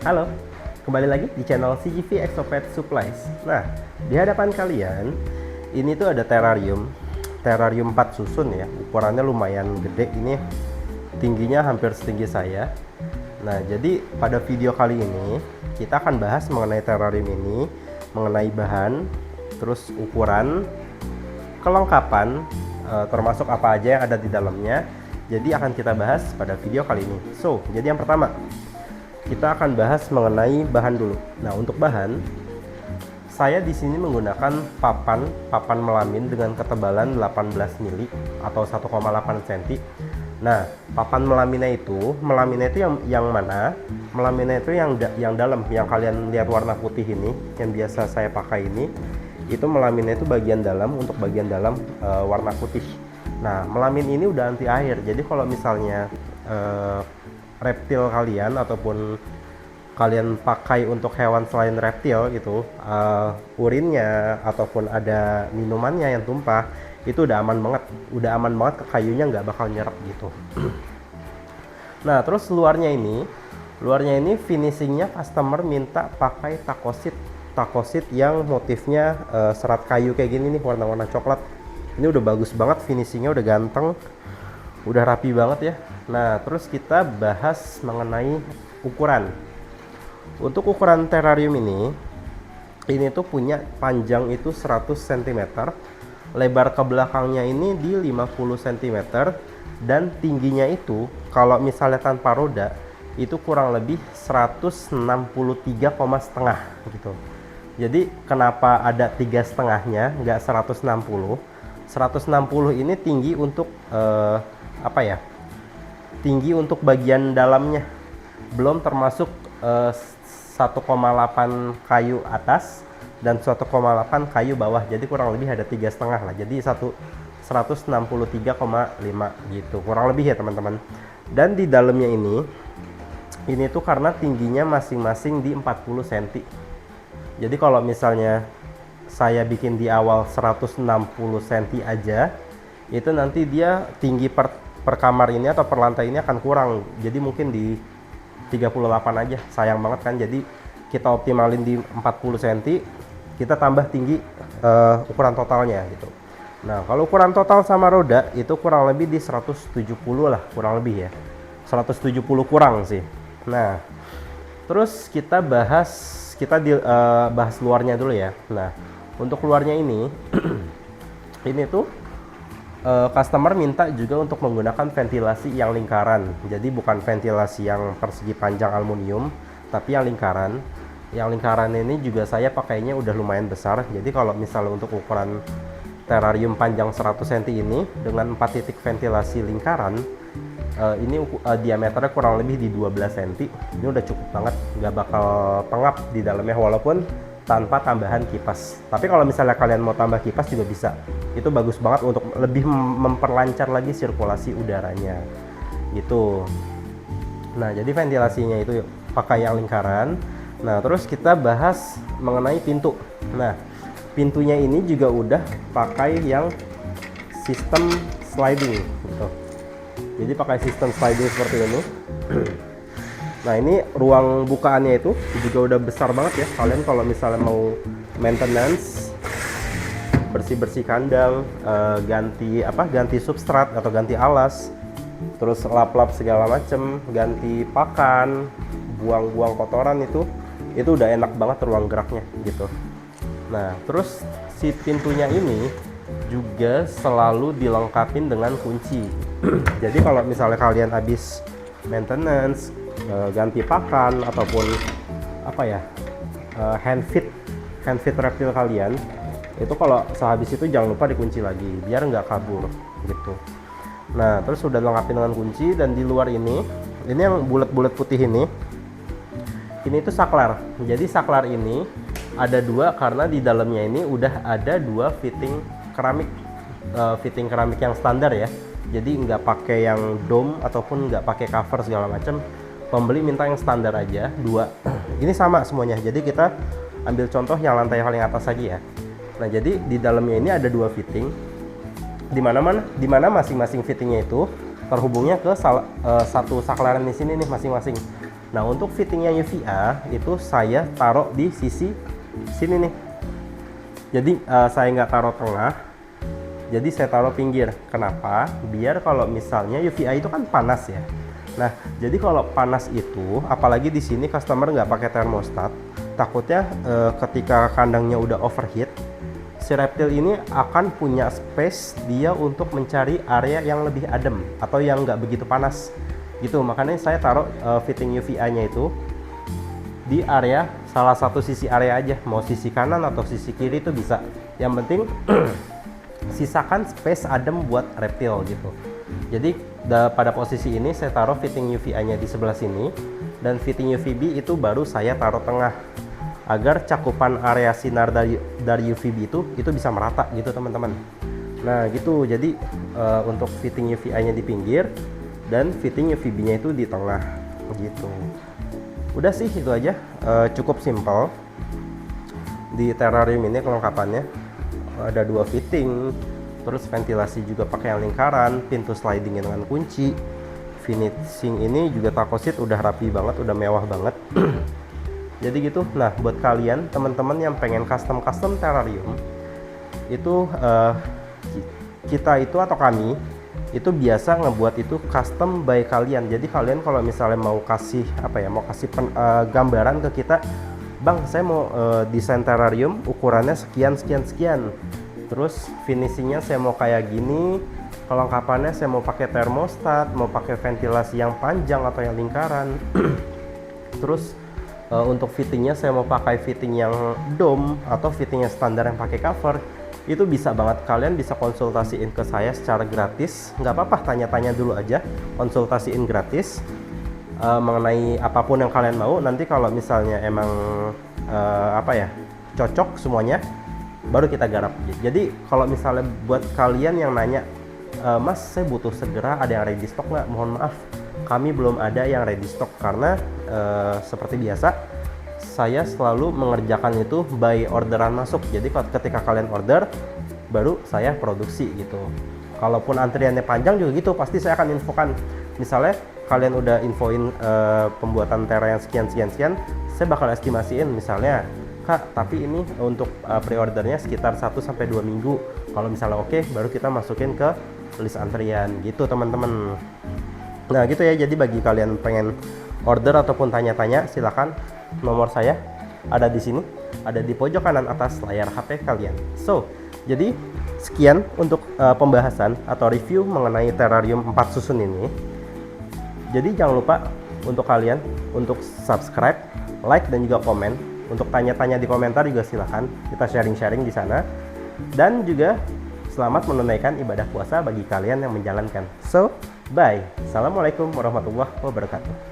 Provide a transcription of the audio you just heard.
Halo, kembali lagi di channel CGV Exopet Supplies. Nah, di hadapan kalian ini tuh ada terrarium 4 susun ya. Ukurannya lumayan gede, ini tingginya hampir setinggi saya. Nah, jadi pada video kali ini kita akan bahas mengenai terrarium ini, mengenai bahan, terus ukuran, kelengkapan, termasuk apa aja yang ada di dalamnya. Jadi akan kita bahas pada video kali ini. So, jadi yang pertama kita akan bahas mengenai bahan dulu. Nah, untuk bahan, saya di sini menggunakan papan melamin dengan ketebalan 18 mili atau 1,8 cm. Nah, papan melaminnya itu yang mana? Melaminnya itu yang dalam, yang kalian lihat warna putih ini, yang biasa saya pakai ini, itu melaminnya itu bagian dalam, untuk bagian dalam warna putih. Nah, melamin ini udah anti air. Jadi kalau misalnya reptil kalian ataupun kalian pakai untuk hewan selain reptil gitu, urinnya ataupun ada minumannya yang tumpah, itu udah aman banget ke kayunya, nggak bakal nyerap gitu. Nah, terus luarnya ini finishingnya customer minta pakai takosit yang motifnya serat kayu kayak gini nih, warna-warna coklat. Ini udah bagus banget, finishingnya udah ganteng, udah rapi banget ya. Nah, terus kita bahas mengenai ukuran. Untuk ukuran terrarium ini tuh punya panjang itu 100 cm, lebar ke belakangnya ini di 50 cm, dan tingginya itu kalau misalnya tanpa roda itu kurang lebih 163,5 gitu. Jadi kenapa ada 3,5-nya, nggak 160? 160 ini tinggi untuk tinggi untuk bagian dalamnya, belum termasuk 1,8 kayu atas dan 1,8 kayu bawah. Jadi kurang lebih ada 3,5 lah. Jadi 163,5 gitu kurang lebih ya teman-teman. Dan di dalamnya ini tuh karena tingginya masing-masing di 40 cm. Jadi kalau misalnya saya bikin di awal 160 cm aja, itu nanti dia tinggi per kamar ini atau per lantai ini akan kurang. Jadi mungkin di 38 aja, sayang banget kan. Jadi kita optimalin di 40 cm, kita tambah tinggi ukuran totalnya gitu. Nah, kalau ukuran total sama roda itu kurang lebih di 170 lah, kurang lebih ya, 170 kurang sih. Nah, terus kita bahas luarnya dulu ya. Nah, untuk luarnya ini ini tuh customer minta juga untuk menggunakan ventilasi yang lingkaran. Jadi bukan ventilasi yang persegi panjang aluminium, tapi yang lingkaran. Yang lingkaran ini juga saya pakainya udah lumayan besar. Jadi kalau misalnya untuk ukuran terrarium panjang 100 cm ini dengan 4 titik ventilasi lingkaran, ini diameternya kurang lebih di 12 cm. Ini udah cukup banget, nggak bakal pengap di dalamnya walaupun tanpa tambahan kipas. Tapi kalau misalnya kalian mau tambah kipas juga bisa. Itu bagus banget untuk lebih memperlancar lagi sirkulasi udaranya gitu. Nah, jadi ventilasinya itu pakai yang lingkaran. Nah, terus kita bahas mengenai pintu. Nah, pintunya ini juga udah pakai yang sistem sliding gitu. Jadi pakai sistem sliding seperti ini. Nah, ini ruang bukaannya itu juga udah besar banget ya. Kalian kalau misalnya mau maintenance, bersih-bersih kandang, ganti substrat atau ganti alas, terus lap-lap segala macem, ganti pakan, buang-buang kotoran, itu udah enak banget ruang geraknya gitu. Nah, terus si pintunya ini juga selalu dilengkapin dengan kunci. Jadi kalau misalnya kalian habis maintenance, ganti pakan ataupun hand feed reptil kalian, itu kalau sehabis itu jangan lupa dikunci lagi biar nggak kabur gitu. Nah, terus udah lengkapin dengan kunci. Dan di luar ini yang bulat-bulat putih ini itu saklar. Jadi saklar ini ada dua karena di dalamnya ini udah ada dua fitting keramik yang standar ya. Jadi nggak pakai yang dome ataupun nggak pakai cover segala macam. Pembeli minta yang standar aja, dua. Ini sama semuanya. Jadi kita ambil contoh yang lantai paling atas aja ya. Nah, jadi di dalamnya ini ada dua fitting. Di mana masing-masing fittingnya itu terhubungnya ke satu saklaran di sini nih masing-masing. Nah, untuk fittingnya UVA itu saya taruh di sisi sini nih. Jadi saya nggak taruh tengah, jadi saya taruh pinggir. Kenapa? Biar kalau misalnya UVA itu kan panas ya. Nah, jadi kalau panas itu, apalagi di sini customer nggak pakai termostat, takutnya ketika kandangnya udah overheat, si reptil ini akan punya space dia untuk mencari area yang lebih adem atau yang nggak begitu panas gitu. Makanya saya taruh fitting UVA-nya itu di area salah satu sisi area aja, mau sisi kanan atau sisi kiri itu bisa. Yang penting sisakan space adem buat reptil gitu. Jadi pada posisi ini saya taruh fitting UVA-nya di sebelah sini, dan fitting UVB itu baru saya taruh tengah agar cakupan area sinar dari UVB itu bisa merata gitu teman-teman. Nah gitu, jadi untuk fitting UVA-nya di pinggir dan fitting UVB-nya itu di tengah gitu. Udah sih itu aja, cukup simple. Di terrarium ini kelengkapannya ada 2 fitting, terus ventilasi juga pakai yang lingkaran, pintu sliding dengan kunci, finishing ini juga takosit udah rapi banget, udah mewah banget. Jadi gitu. Nah, buat kalian teman-teman yang pengen custom terrarium itu kita itu atau kami itu biasa ngebuat itu custom by kalian. Jadi kalian kalau misalnya mau kasih gambaran ke kita, bang saya mau desain terrarium ukurannya sekian, terus finishingnya saya mau kayak gini, kelengkapannya saya mau pakai termostat, mau pakai ventilasi yang panjang atau yang lingkaran, terus untuk fittingnya saya mau pakai fitting yang dome atau fittingnya standar yang pakai cover. Itu bisa banget, kalian bisa konsultasiin ke saya secara gratis, nggak apa-apa, tanya-tanya dulu aja, konsultasiin gratis mengenai apapun yang kalian mau. Nanti kalau misalnya emang cocok semuanya, baru kita garap. Jadi kalau misalnya buat kalian yang nanya, mas saya butuh segera, ada yang ready stock nggak? Mohon maaf, kami belum ada yang ready stock karena seperti biasa saya selalu mengerjakan itu by orderan masuk. Jadi ketika kalian order, baru saya produksi gitu. Kalaupun antriannya panjang juga gitu, pasti saya akan infokan. Misalnya kalian udah infoin pembuatan tera yang sekian, saya bakal estimasiin misalnya, Kak, tapi ini untuk pre-ordernya sekitar 1-2 minggu. Kalau misalnya oke, baru kita masukin ke list antrian gitu teman-teman. Nah gitu ya, jadi bagi kalian pengen order ataupun tanya-tanya, silakan. Nomor saya ada di sini, ada di pojok kanan atas layar HP kalian. So, jadi sekian untuk pembahasan atau review mengenai terrarium 4 susun ini. Jadi jangan lupa untuk kalian untuk subscribe, like, dan juga komen. Untuk tanya-tanya di komentar juga silakan, kita sharing-sharing di sana. Dan juga selamat menunaikan ibadah puasa bagi kalian yang menjalankan. So, bye. Assalamualaikum warahmatullahi wabarakatuh.